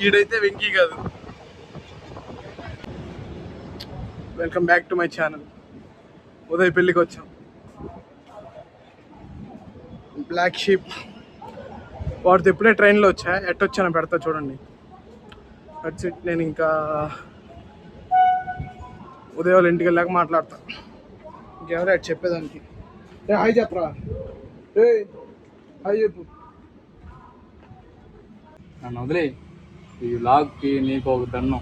ఈడైతే వెంకీ కాదు. Welcome back to my channel. Uday పెళ్ళికి వచ్చాం. బ్లాక్ షీప్ వాడితో ఇప్పుడే ట్రైన్లో వచ్చా. ఎట్టొచ్చానో పెడతా చూడండి. అట్స్ ఇట్. నేను ఇంకా ఉదయం వాళ్ళ ఇంటికి వెళ్ళాక మాట్లాడతా. ఇంకెవరో అటు చెప్పేదానికి. హాయ్ చెప్పరా. హాయ్ చెప్పు. నన్ను వదిలే. ఈ లాగ్కి నీకు ఒక దన్నం.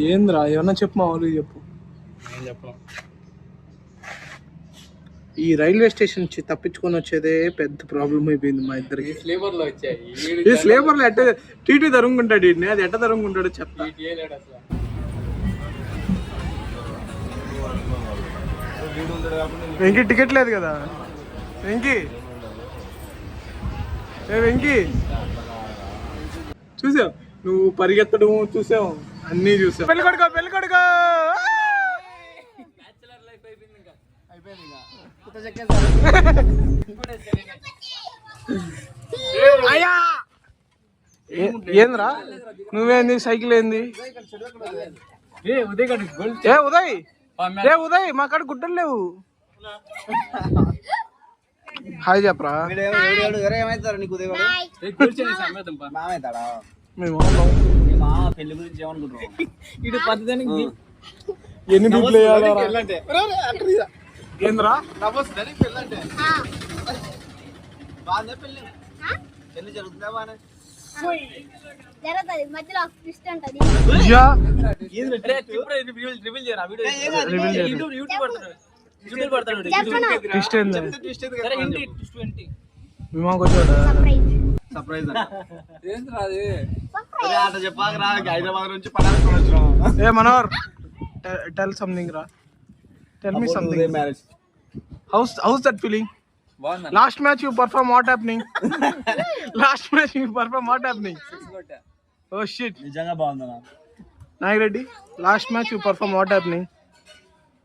ఏంద్రా ఏమన్నా చెప్పు. మా వాళ్ళు చెప్పు. ఏం చెప్పను. ఈ రైల్వే స్టేషన్ నుంచి తప్పించుకొని వచ్చేదే పెద్ద ప్రాబ్లం అయిపోయింది మా ఇద్దరికి. స్లీపర్లో వచ్చాయి. ఈ స్లీపర్లో ఎట్ట టీటీ తరుముకుంటాడు వీడిని. అది ఎట్ట తరుముకుంటాడో చెప్తా. వెంకీ టికెట్ లేదు కదా. వెంకీ వెంకీ చూసావు నువ్వు పరిగెత్తడం చూసావు, అన్నీ చూసావు. పెళ్ళి కొడుకో పెళ్ళి కొడుకో. ఏంద్రా నువ్వేంది సైకిల్ ఏంది? ఉదయ్ ఉదయ్ మా కాడ గుడ్డలు లేవు. హాయ్ చెప్పరా. ఎన్ని బీట్లు ఏంద్రా? ఏ మనోర్ టెల్ సంథింగ్ రా. Tell me something. How's that feeling? Last match you perform what happening? Last match you perform what happening? Oh shit. నిజంగా బాగుందనా Nagreddy, last match you perform what happening?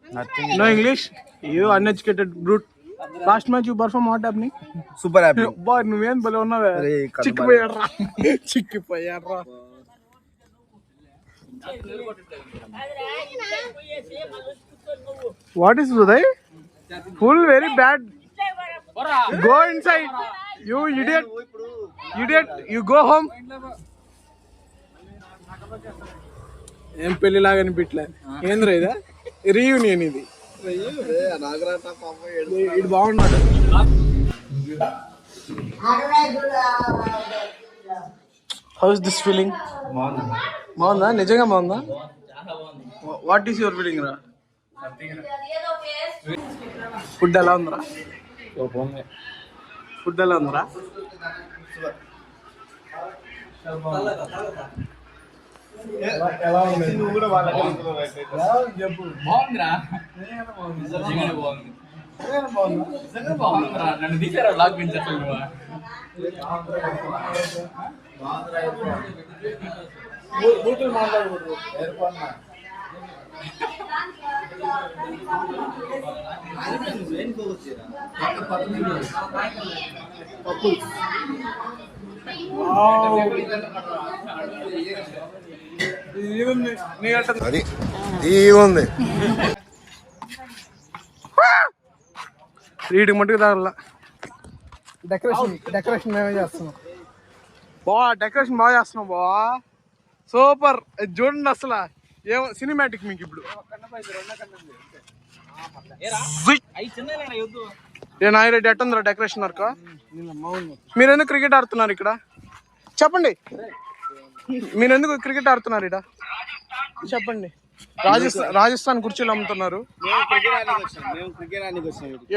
Nothing. No English? You uneducated brute. Last match you perform what happening? Super happy. Boy, నువ్వేం బలే ఉన్నావే. చిక్కిపోయాడ్రా చిక్కిపోయాడ్రా. What is Uday? Full very bad. Go inside. You idiot. Idiot. You go home. ఏం పెళ్లిలాగా అనిపించలే. ఏంద్రా ఇదా reunion ఇది. ఇది బాగున్నాడు. How is this feeling? బాగుందా? నిజంగా బాగుందా? వాట్ ఈస్ యువర్ ఫీలింగ్ రా? ఫుడ్ ఎలా ఉందిరా? ఫుడ్ ఎలా ఉందిరా? ఎలా ఉంది? చెప్పు. బాగుందిరా. బాగుందిరా. నన్ను తీసారా లాగ్ పెంచారు నువ్వు. బూతులు మాట్లాడకూడదు. వీటికి మట్టుకు తాగల. డెకరేషన్ మేమే చేస్తున్నాం. డెకరేషన్ బాగా చేస్తున్నాం బా. సూపర్. చూడండి అసలు ఏమో సినిమాటిక్ మీకు ఇప్పుడు. ఏ నాగిరెడ్డి ఎట్టుందిరా డెకరేషన్ వర్క్? మీరు ఎందుకు క్రికెట్ ఆడుతున్నారు ఇక్కడ? చెప్పండి. మీరు ఎందుకు క్రికెట్ ఆడుతున్నారు ఇక్కడ చెప్పండి. రాజస్థాన్ కుర్చీలు అమ్ముతున్నారు.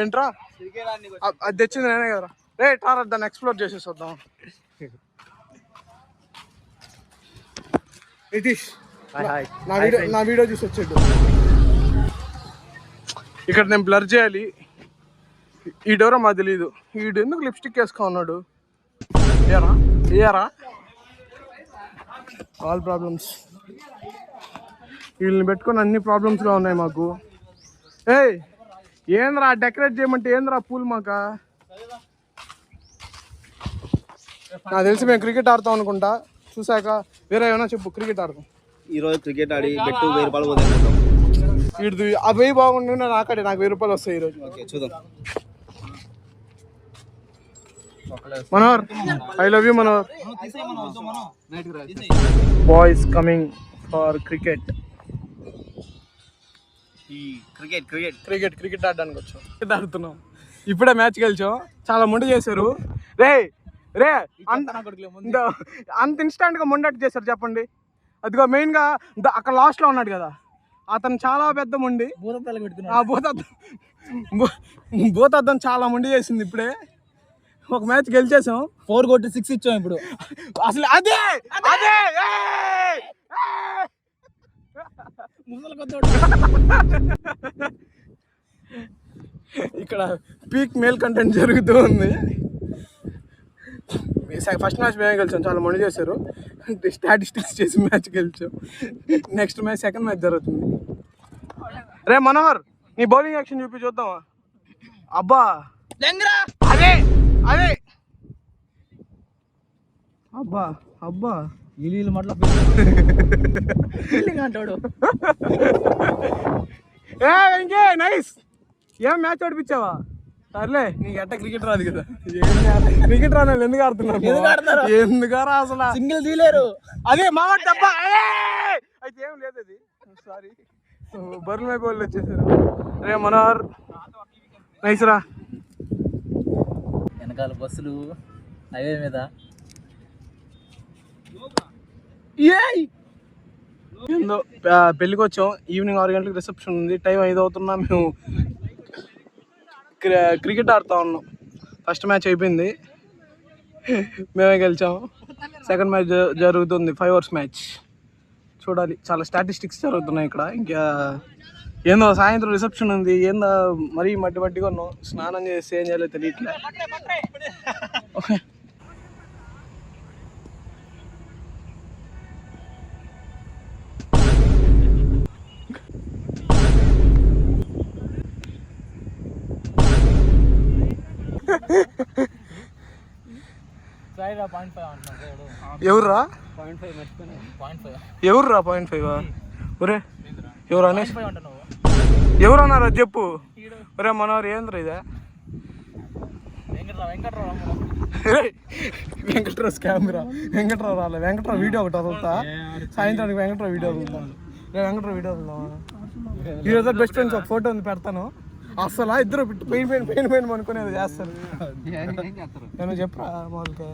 ఏంట్రా అది తెచ్చింది నేనే కదరా. రే టారా దాన్ని ఎక్స్ప్లోర్ చేసేసి వద్దాం. నితీష్ నా వీడియో చూసి వచ్చాడు. ఇక్కడ నేను బ్లర్ చేయాలి. ఈడెవరో మాకు తెలీదు. ఈడు ఎందుకు లిప్స్టిక్ వేసుకో ఉన్నాడు? ఏరా ఆల్ ప్రాబ్లమ్స్. వీళ్ళని పెట్టుకొని అన్ని ప్రాబ్లమ్స్గా ఉన్నాయి మాకు. ఏంద్రా డెకరేట్ చేయమంటే ఏంద్రా పూల్ మాకా? నాకు తెలిసి మేము క్రికెట్ ఆడతాం అనుకుంటా. చూసాక వేరే ఏమైనా చెప్పు. క్రికెట్ ఆడదాం. ఈరోజు క్రికెట్ ఆడి బెట్టు 1000 రూపాయలు పోతాం. వీడిది ఆ 1000 బాగుండి నాకు 1000 రూపాయలు వస్తాయి ఈరోజు. ఓకే చూద్దాం. Manohar, I love you Manohar. Boys coming for cricket. Cricket ఆడడానికి వచ్చాం. క్రికెట్ ఆడుతున్నాం. ఇప్పుడే మ్యాచ్ గెలిచాం. చాలా ముందు చేశారు. రే అంత ఇన్స్టాంట్ గా ముండట్ చేశారు చెప్పండి. అదిగో మెయిన్ గా అక్కడ లాస్ట్ లో ఉన్నాడు కదా అతను, చాలా పెద్ద ముండి. భూతద్దం చాలా ముండి చేసింది. ఇప్పుడే ఒక మ్యాచ్ గెలిచేసాం. 4 కొట్టి 6 ఇచ్చాం. ఇప్పుడు అసలు అదే అదే ఇక్కడ పీక్ మేల్ కంటెంట్ జరుగుతూ ఉంది. ఫస్ట్ మ్యాచ్ మేమే గెలిచాం. చాలా మంది చేశారు. స్టాటిస్టిక్స్ చేసి మ్యాచ్ గెలిచాం. నెక్స్ట్ మ్యాచ్ సెకండ్ మ్యాచ్ జరుగుతుంది. రే మనోహర్, నీ బౌలింగ్ యాక్షన్ చూపి చూద్దామా? అబ్బా అదే అదే అబ్బా అబ్బా వీళ్ళు మట్ల అంటాడు. ఇంకే నైస్. ఏం మ్యాచ్ ఓడిపించావా? సర్లే, నీకు ఎట్ట క్రికెట్ రాదు కదా. క్రికెట్ రాను ఎందుకు ఆడుతున్నారు? ఎందుకారా అసలు సింగిల్ తీలేరు. అదే మా డబ్బా అయితే ఏం లేదు. అది సారీ, బర్రెల మీద వాళ్ళు వచ్చేసారు. రే మనోహర్, నైస్ రా. వెనకాల బస్సులు హైవే మీద. ఏందో పెళ్ళికి వచ్చాం. ఈవినింగ్ 6 గంటలకు రిసెప్షన్ ఉంది. టైం 5 అవుతున్నా మేము క్రికెట్ ఆడుతూ ఉన్నాం. ఫస్ట్ మ్యాచ్ అయిపోయింది, మేమే గెలిచాము. సెకండ్ మ్యాచ్ జరుగుతుంది, 5 hours మ్యాచ్. చూడాలి, చాలా స్టాటిస్టిక్స్ జరుగుతున్నాయి ఇక్కడ. ఇంకా ఏందో సాయంత్రం రిసెప్షన్ ఉంది. ఏందో మరీ మట్టిగా ఉన్నాం. స్నానం చేసి ఏం చేయాలో తెలియట్లే. ఎవర్రా 0.5? ఒరే ఎవరు అనేసి ఎవరు అన్నారా చెప్పు. ఒరే మనోహర్, ఏంద్ర ఇదే? వెంకట్రావు కెమెరా. వెంకట్రావు రాలే. వెంకట్రావు వీడియో ఒకటి వదులుతా సాయంత్రానికి. వెంకట్రావు వీడియో వదులుతాను. వెంకట్రావు వీడియో వదులుతావా? ఈరోజు బెస్ట్ ఫ్రెండ్స్ ఒక ఫోటో ఉంది, పెడతాను. అసలు ఇద్దరు పెయిన్ అనుకునేది చేస్తారు. నేను చెప్పరా మామూలుగా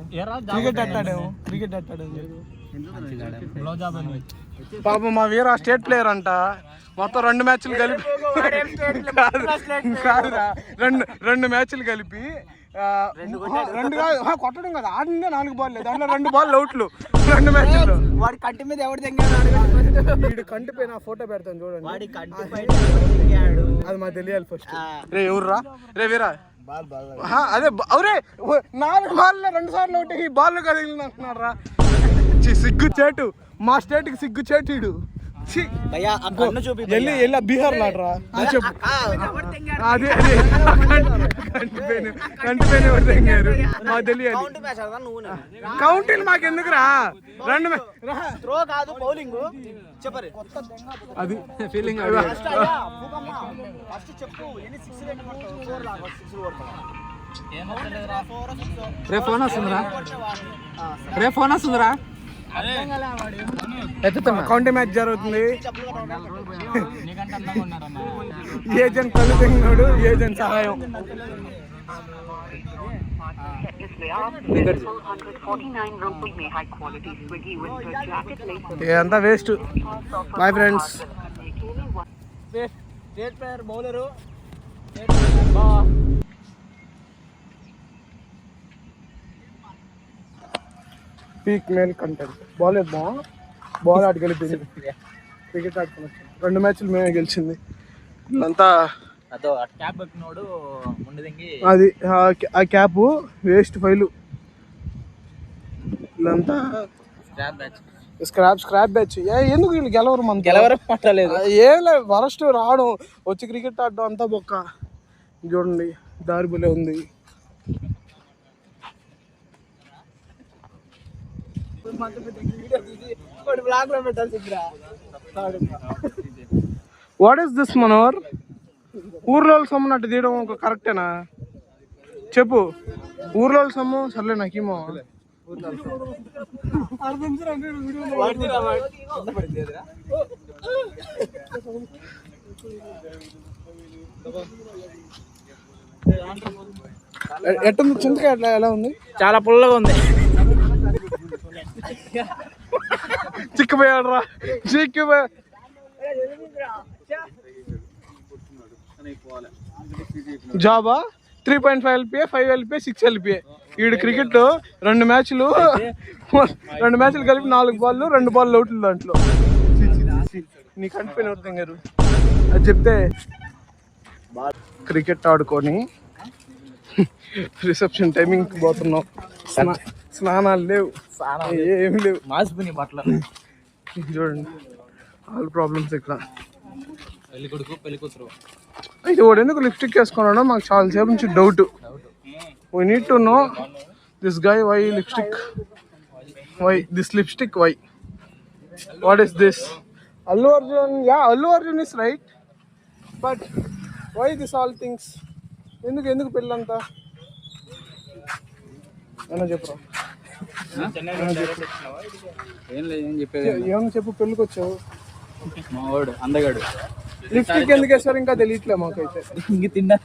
క్రికెట్ ఆడాము. పాపం మా వీర స్టేట్ ప్లేయర్ అంట. మొత్తం 2 మ్యాచ్లు కలిపి కాదురా 2 మ్యాచ్లు కలిపి 2 కొట్టడం కదా, ఆడిందే 4 బాల్. దాంట్లో 2 బాల్ అవుట్లు 2 మ్యాచ్లు. వాడి కంటి మీద ఎవరు తెంగాడు? వీడు కంటి పైన ఫోటో పెడతాను చూడండి. అది మాకు తెలియాలి ఫస్ట్. రే ఎవర్రా? రే వీరా, అదే అవరే 4 బాల్ 2 సార్లు ఒకటి ఈ బాల్ కదిలింది అంటున్నాడు రా. సిగ్గు చేటు, మా స్టేట్ కి సిగ్గు చేటు. ఇడు వెళ్ళి బీహార్ లాడరా చెప్పు. అదే కంటిపోయిన ఎవరు తెంగారు మాకు తెలియాలి. కౌంటీలు మాకు ఎందుకురా? 2 అది ఫీలింగ్. రేపు ఫోన్ వస్తుందిరా. కౌంటీ మ్యాచ్ జరుగుతుంది. ఏజెంట్ కళ్ళు తెంగినాడు, ఏజెంట్ సహాయం. అంతా waste. Boy friends. Bowler peak male content. Ball ఆడి గెలిపింది. క్రికెట్ ఆడుకుని 2 మ్యాచ్లు మేమే గెలిచింది. అంతా అది ఆ క్యాప్ వేస్ట్ ఫైలు. వీళ్ళంతా స్క్రాప్ బ్యాచ్. ఎందుకు వీళ్ళు గెలవరు? ఏం లేదు, వరస్ట్ రావడం వచ్చి క్రికెట్ ఆడడం అంతా బొక్క. చూడండి దారిబులే ఉంది. బ్లాక్ లో పెట్టాల్సిందిరా. What is this manner? ఊర్లో సొమ్ము అట్టు తీయడం ఒక కరెక్టేనా చెప్పు? ఊర్లో సొమ్ము సర్లే నాకేమో ఎట్టుంది చింతకాయ ఎట్లా ఎలా ఉంది? చాలా పుల్లగా ఉంది. చిక్కిపోయాడు రా చిక్కిపోయా. జాబా 3.5 LPA 5 LPA 6 LPA. ఈడు క్రికెట్ 2 మ్యాచ్లు కలిపి 4 బాళ్ళు 2 బాల్ అవుట్లు దాంట్లో. నీకు అంటిపోయిన అర్థం గారు అది చెప్తే క్రికెట్ ఆడుకొని రిసెప్షన్ టైమింగ్ పోతున్నాం. స్నానాలు లేవు, ఏమి లేవు, మాసిపోయినాయి బట్టలు. చూడండి ఆల్ ప్రాబ్లమ్స్ ఇక్కడ. పెళ్లి కొడుకు పెళ్లి కూతురు. అయితే వాడు ఎందుకు లిప్స్టిక్ వేసుకున్నాడో మాకు చాలా సేపు నుంచి doubt. We need to know this guy why lipstick, why this lipstick, why what is this? Allu Arjun, yeah Allu Arjun is right, but why this all things? ఎందుకు పెళ్ళంతా ఏమన్నా చెప్పరా? ఏం లేదు, ఏం చెప్పేది ఏమన్నా చెప్పు. పెళ్ళికి వచ్చావు, మా వాడు అందగాడు. లిప్స్టిక్ ఎందుకు వేస్తారు ఇంకా తెలియట్లే మాకైతే. ఇంక తిన్నా